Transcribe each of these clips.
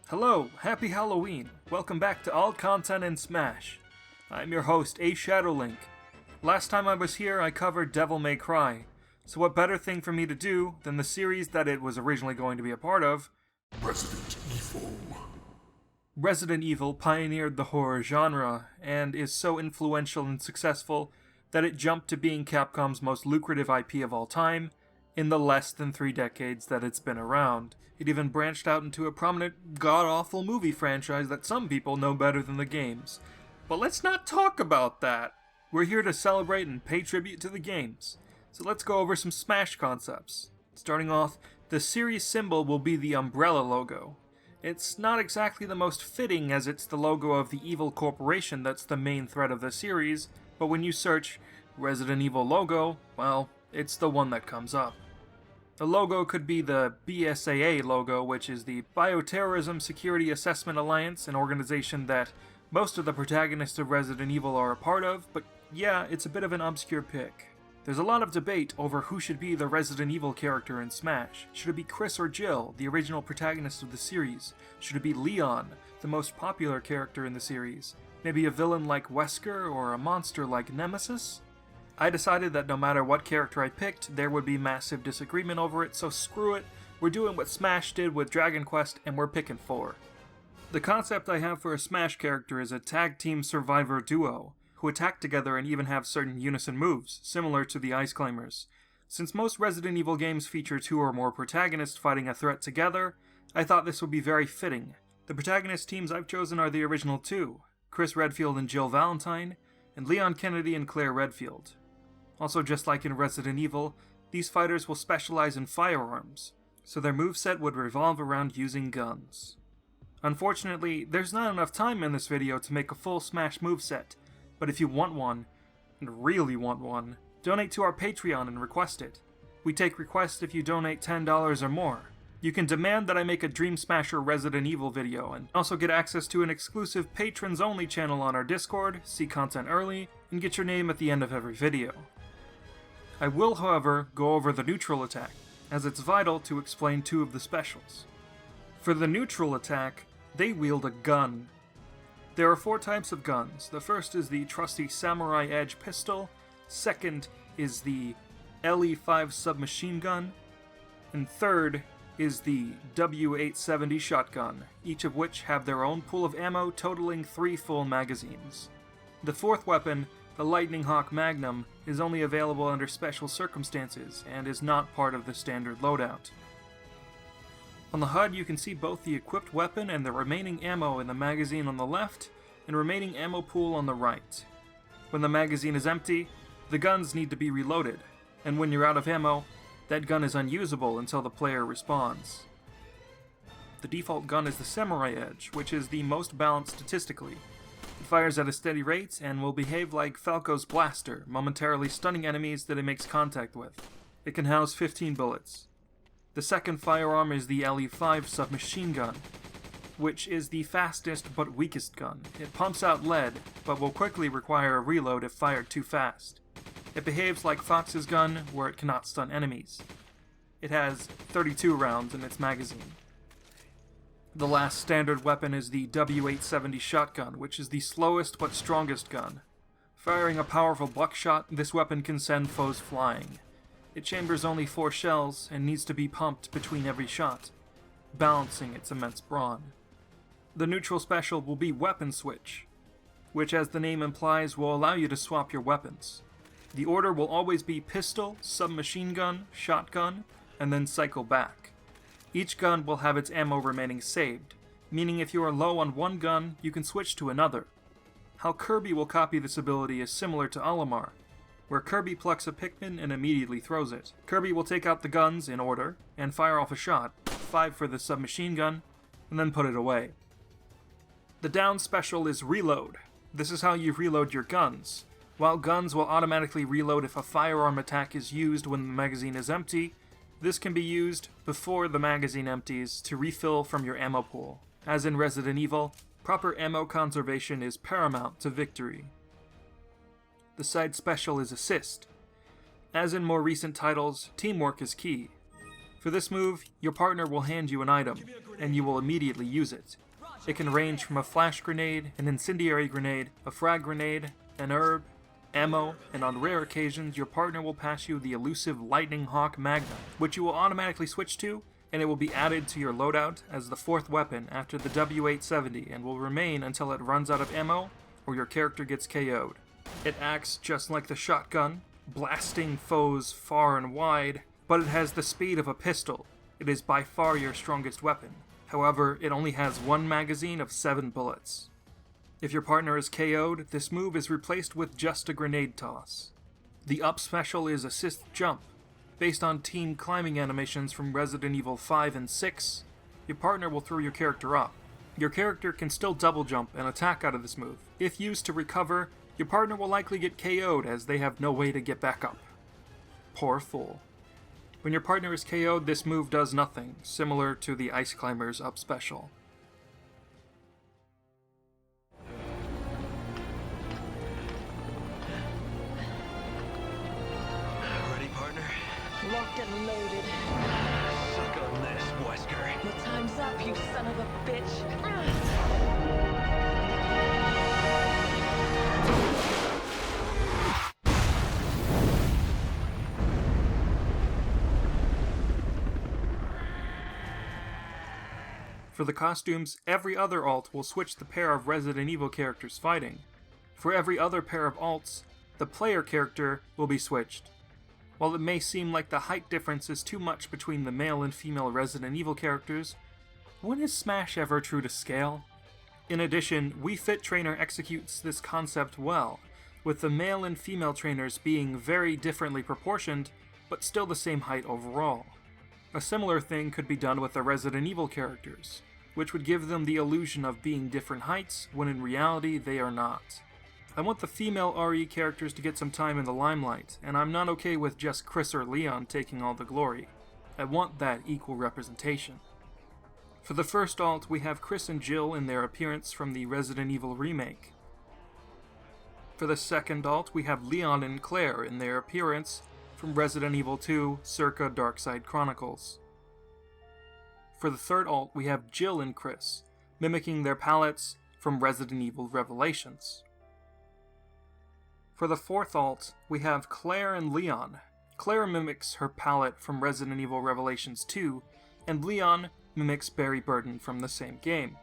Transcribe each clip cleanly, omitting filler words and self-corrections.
Hello, happy Halloween. Welcome back to All Content in Smash. I'm your host, AShadowLink. Last time I was here, I covered Devil May Cry, so what better thing for me to do than the series that it was originally going to be a part of, Resident Evil. Resident Evil pioneered the horror genre, and is so influential and successful that it jumped to being Capcom's most lucrative IP of all time in the less than 3 decades that it's been around. It even branched out into a prominent, god-awful movie franchise that some people know better than the games. But let's not talk about that! We're here to celebrate and pay tribute to the games. So let's go over some Smash concepts. Starting off, the series symbol will be the umbrella logo. It's not exactly the most fitting as it's the logo of the evil corporation that's the main thread of the series, but when you search Resident Evil logo, well, it's the one that comes up. The logo could be the BSAA logo, which is the Bioterrorism Security Assessment Alliance, an organization that most of the protagonists of Resident Evil are a part of, but yeah, it's a bit of an obscure pick. There's a lot of debate over who should be the Resident Evil character in Smash. Should it be Chris or Jill, the original protagonist of the series? Should it be Leon, the most popular character in the series? Maybe a villain like Wesker or a monster like Nemesis? I decided that no matter what character I picked, there would be massive disagreement over it, so screw it, we're doing what Smash did with Dragon Quest, and we're picking 4. The concept I have for a Smash character is a tag team survivor duo, who attack together and even have certain unison moves, similar to the Ice Climbers. Since most Resident Evil games feature 2 or more protagonists fighting a threat together, I thought this would be very fitting. The protagonist teams I've chosen are the original 2, Chris Redfield and Jill Valentine, and Leon Kennedy and Claire Redfield. Also, just like in Resident Evil, these fighters will specialize in firearms, so their moveset would revolve around using guns. Unfortunately, there's not enough time in this video to make a full Smash moveset, but if you want one, and really want one, donate to our Patreon and request it. We take requests if you donate $10 or more. You can demand that I make a Dream Smasher Resident Evil video, and also get access to an exclusive patrons-only channel on our Discord, see content early, and get your name at the end of every video. I will, however, go over the neutral attack, as it's vital to explain 2 of the specials. For the neutral attack, they wield a gun. There are 4 types of guns. The first is the trusty Samurai Edge pistol, second is the LE5 submachine gun, and third is the W870 shotgun, each of which have their own pool of ammo totaling 3 full magazines. The 4th weapon, the Lightning Hawk Magnum, is only available under special circumstances and is not part of the standard loadout. On the HUD you can see both the equipped weapon and the remaining ammo in the magazine on the left, and remaining ammo pool on the right. When the magazine is empty, the guns need to be reloaded, and when you're out of ammo, that gun is unusable until the player respawns. The default gun is the Samurai Edge, which is the most balanced statistically. It fires at a steady rate and will behave like Falco's blaster, momentarily stunning enemies that it makes contact with. It can house 15 bullets. The second firearm is the LE5 submachine gun, which is the fastest but weakest gun. It pumps out lead, but will quickly require a reload if fired too fast. It behaves like Fox's gun, where it cannot stun enemies. It has 32 rounds in its magazine. The last standard weapon is the W870 shotgun, which is the slowest but strongest gun. Firing a powerful buckshot, this weapon can send foes flying. It chambers only 4 shells and needs to be pumped between every shot, balancing its immense brawn. The neutral special will be Weapon Switch, which, as the name implies, will allow you to swap your weapons. The order will always be pistol, submachine gun, shotgun, and then cycle back. Each gun will have its ammo remaining saved, meaning if you are low on one gun, you can switch to another. How Kirby will copy this ability is similar to Olimar, where Kirby plucks a Pikmin and immediately throws it. Kirby will take out the guns in order, and fire off a shot, 5 for the submachine gun, and then put it away. The down special is Reload. This is how you reload your guns. While guns will automatically reload if a firearm attack is used when the magazine is empty, this can be used before the magazine empties to refill from your ammo pool. As in Resident Evil, proper ammo conservation is paramount to victory. The side special is Assist. As in more recent titles, teamwork is key. For For this move, your partner will hand you an item, and you will immediately use it. It can range from a flash grenade, an incendiary grenade, a frag grenade, an herb, ammo, and on rare occasions your partner will pass you the elusive Lightning Hawk Magnum, which you will automatically switch to, and it will be added to your loadout as the 4th weapon after the W870 and will remain until it runs out of ammo or your character gets KO'd. It acts just like the shotgun, blasting foes far and wide, but it has the speed of a pistol. It is by far your strongest weapon. However, it only has one magazine of 7 bullets. If your partner is KO'd, this move is replaced with just a grenade toss. The up special is Assist Jump. Based on team climbing animations from Resident Evil 5 and 6, your partner will throw your character up. Your character can still double jump and attack out of this move. If used to recover, your partner will likely get KO'd as they have no way to get back up. Poor fool. When your partner is KO'd, this move does nothing, similar to the Ice Climber's up special. Ready, partner? Locked and loaded. Suck on this, Wesker. Your time's up, you son of a bitch. For the costumes, every other alt will switch the pair of Resident Evil characters fighting. For every other pair of alts, the player character will be switched. While it may seem like the height difference is too much between the male and female Resident Evil characters, when is Smash ever true to scale? In addition, Wii Fit Trainer executes this concept well, with the male and female trainers being very differently proportioned, but still the same height overall. A similar thing could be done with the Resident Evil characters, which would give them the illusion of being different heights when in reality they are not. I want the female RE characters to get some time in the limelight, and I'm not okay with just Chris or Leon taking all the glory. I want that equal representation. For the first alt, we have Chris and Jill in their appearance from the Resident Evil remake. For the second alt, we have Leon and Claire in their appearance from Resident Evil 2 circa Darkside Chronicles. For the third alt, we have Jill and Chris, mimicking their palettes from Resident Evil Revelations. For the fourth alt, we have Claire and Leon. Claire mimics her palette from Resident Evil Revelations 2, and Leon mimics Barry Burton from the same game.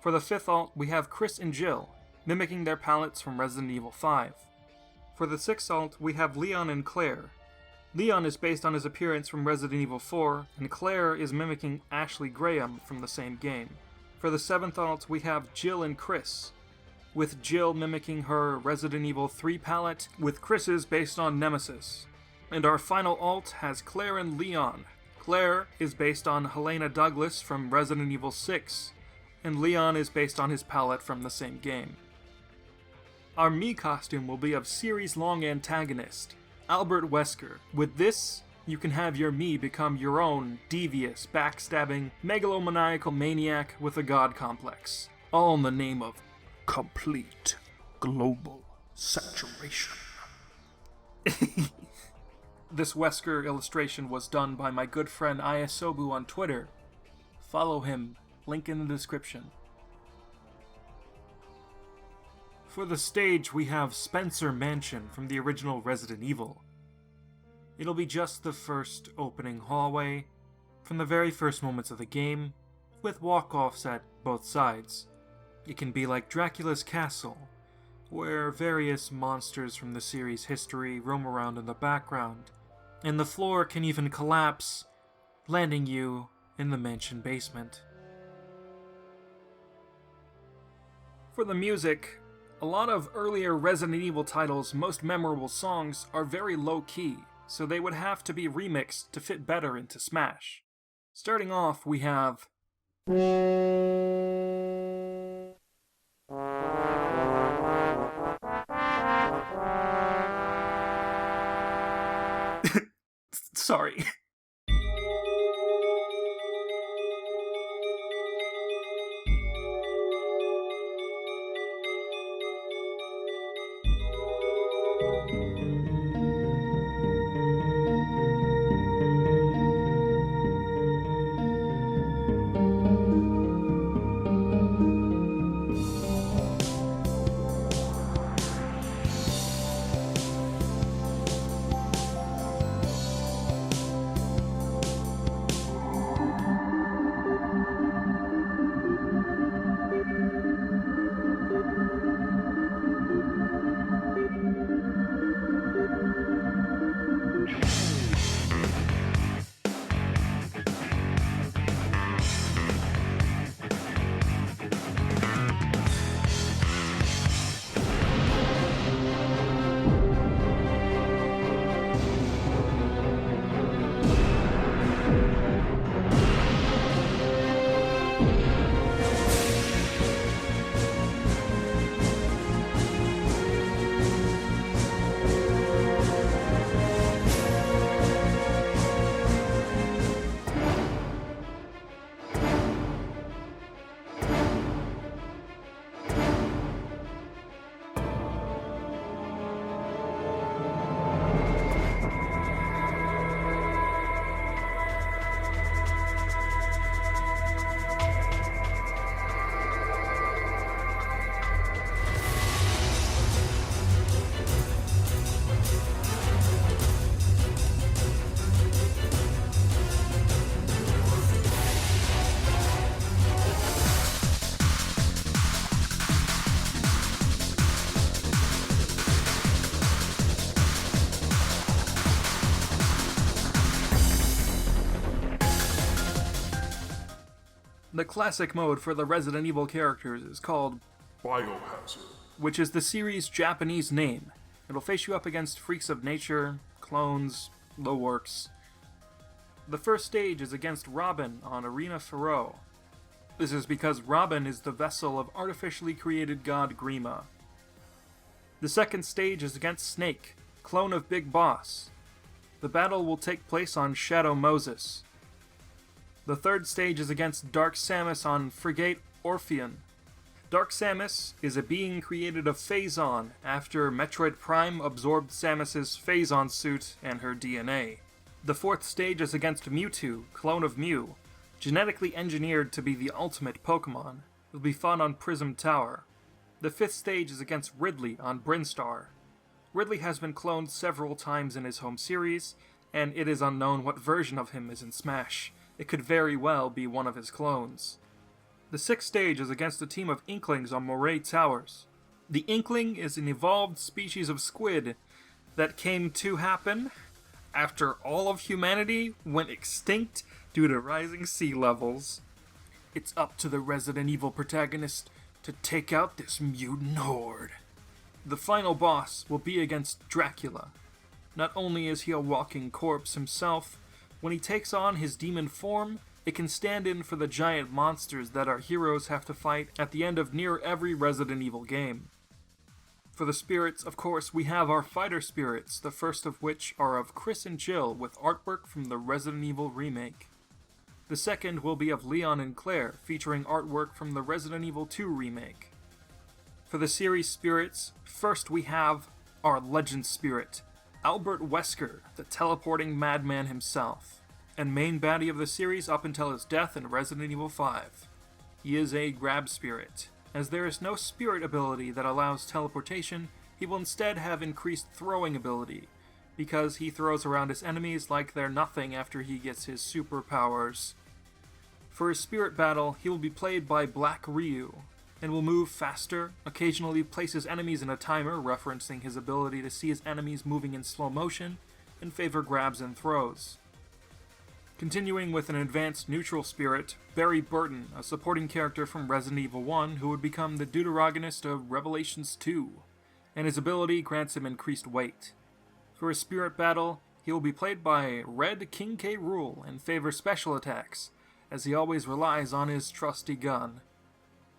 For the fifth alt, we have Chris and Jill, mimicking their palettes from Resident Evil 5. For the sixth alt, we have Leon and Claire. Leon is based on his appearance from Resident Evil 4, and Claire is mimicking Ashley Graham from the same game. For the seventh alt, we have Jill and Chris, with Jill mimicking her Resident Evil 3 palette, with Chris's based on Nemesis. And our final alt has Claire and Leon. Claire is based on Helena Douglas from Resident Evil 6, and Leon is based on his palette from the same game. Our Mii costume will be of series-long antagonist, Albert Wesker. With this, you can have your Mii become your own devious, backstabbing, megalomaniacal maniac with a god complex, all in the name of Complete global saturation. This Wesker illustration was done by my good friend iAsobu on Twitter. Follow him, link in the description. For the stage, we have Spencer Mansion from the original Resident Evil. It'll be just the first opening hallway from the very first moments of the game, with walk-offs at both sides. It can be like Dracula's castle, where various monsters from the series' history roam around in the background, and the floor can even collapse, landing you in the mansion basement. For the music, a lot of earlier Resident Evil titles' most memorable songs are very low-key, so they would have to be remixed to fit better into Smash. Starting off, we have sorry. The classic mode for the Resident Evil characters is called Biohazard. which is the series' Japanese name. It'll face you up against freaks of nature, clones, the works. The first stage is against Robin on Arena Faro. This is because Robin is the vessel of artificially created god Grima. The second stage is against Snake, clone of Big Boss. The battle will take place on Shadow Moses. The third stage is against Dark Samus on Frigate Orpheon. Dark Samus is a being created of Phazon after Metroid Prime absorbed Samus's Phazon suit and her DNA. The fourth stage is against Mewtwo, clone of Mew, genetically engineered to be the ultimate Pokemon. It will be fought on Prism Tower. The fifth stage is against Ridley on Brinstar. Ridley has been cloned several times in his home series, and it is unknown what version of him is in Smash. It could very well be one of his clones. The sixth stage is against a team of Inklings on Moray Towers. The Inkling is an evolved species of squid that came to happen after all of humanity went extinct due to rising sea levels. It's up to the Resident Evil protagonist to take out this mutant horde. The final boss will be against Dracula. Not only is he a walking corpse himself, when he takes on his demon form, it can stand in for the giant monsters that our heroes have to fight at the end of near every Resident Evil game. For the spirits, of course, we have our fighter spirits, the first of which are of Chris and Jill with artwork from the Resident Evil remake. The second will be of Leon and Claire, featuring artwork from the Resident Evil 2 remake. For the series spirits, first we have our legend spirit, Albert Wesker, the teleporting madman himself, and main baddie of the series up until his death in Resident Evil 5. He is a grab spirit. As there is no spirit ability that allows teleportation, he will instead have increased throwing ability, because he throws around his enemies like they're nothing after he gets his superpowers. For his spirit battle, he will be played by Black Ryu, and will move faster, occasionally place his enemies in a timer referencing his ability to see his enemies moving in slow motion, and favor grabs and throws. Continuing with an advanced neutral spirit, Barry Burton, a supporting character from Resident Evil 1 who would become the deuteragonist of Revelations 2, and his ability grants him increased weight. For his spirit battle, he will be played by Red King K. Rool and favor special attacks, as he always relies on his trusty gun.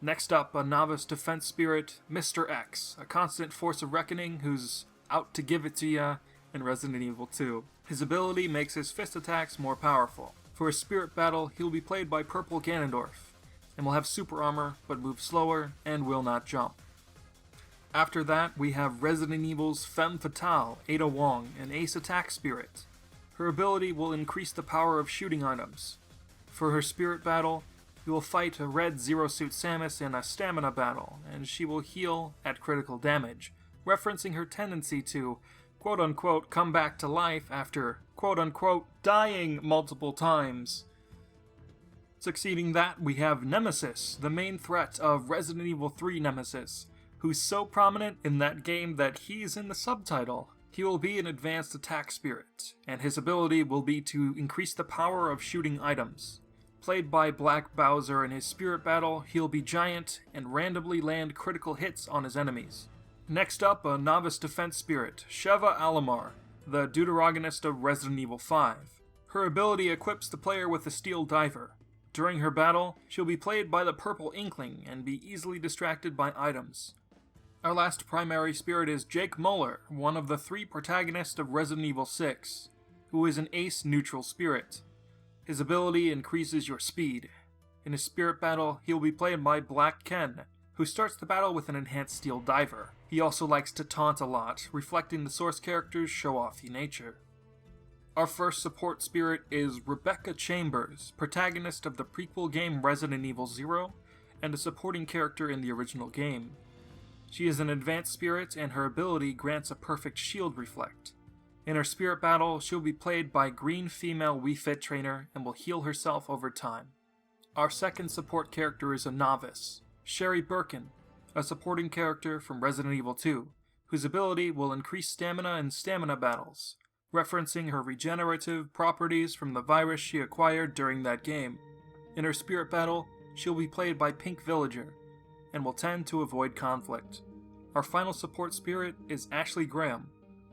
Next up, a novice defense spirit, Mr. X, a constant force of reckoning who's out to give it to ya in Resident Evil 2. His ability makes his fist attacks more powerful. For his spirit battle, he will be played by Purple Ganondorf, and will have super armor, but move slower and will not jump. After that, we have Resident Evil's Femme Fatale, Ada Wong, an ace attack spirit. Her ability will increase the power of shooting items. For her spirit battle, you will fight a red Zero Suit Samus in a stamina battle, and she will heal at critical damage, referencing her tendency to quote-unquote come back to life after quote-unquote dying multiple times. Succeeding that, we have Nemesis, the main threat of Resident Evil 3 Nemesis, who's so prominent in that game that he's in the subtitle. He will be an advanced attack spirit, and his ability will be to increase the power of shooting items. Played by Black Bowser in his spirit battle, he'll be giant and randomly land critical hits on his enemies. Next up, a novice defense spirit, Sheva Alomar, the deuteragonist of Resident Evil 5. Her ability equips the player with a steel diver. During her battle, she'll be played by the Purple Inkling and be easily distracted by items. Our last primary spirit is Jake Muller, one of the 3 protagonists of Resident Evil 6, who is an ace neutral spirit. His ability increases your speed. In his spirit battle, he will be played by Black Ken, who starts the battle with an enhanced steel diver. He also likes to taunt a lot, reflecting the source character's show-offy nature. Our first support spirit is Rebecca Chambers, protagonist of the prequel game Resident Evil 0, and a supporting character in the original game. She is an advanced spirit, and her ability grants a perfect shield reflect. In her spirit battle, she'll be played by green female Wii Fit trainer and will heal herself over time. Our second support character is a novice, Sherry Birkin, a supporting character from Resident Evil 2, whose ability will increase stamina in stamina battles, referencing her regenerative properties from the virus she acquired during that game. In her spirit battle, she'll be played by Pink Villager, and will tend to avoid conflict. Our final support spirit is Ashley Graham,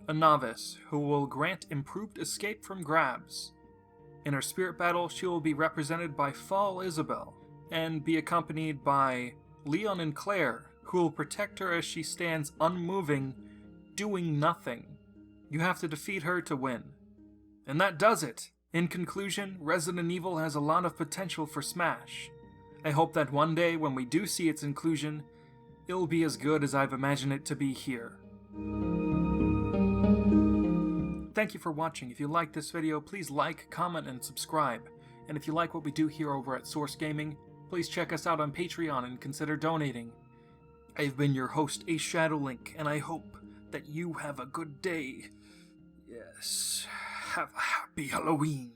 a novice who will grant improved escape from grabs. In her spirit battle, she will be represented by Fall Isabel, and be accompanied by Leon and Claire, who will protect her as she stands unmoving, doing nothing. You have to defeat her to win. And that does it! In conclusion, Resident Evil has a lot of potential for Smash. I hope that one day, when we do see its inclusion, it'll be as good as I've imagined it to be here. Thank you for watching. If you liked this video, please like, comment, and subscribe. And if you like what we do here over at Source Gaming, please check us out on Patreon and consider donating. I've been your host, AShadowLink, and I hope that you have a good day. Yes, have a happy Halloween.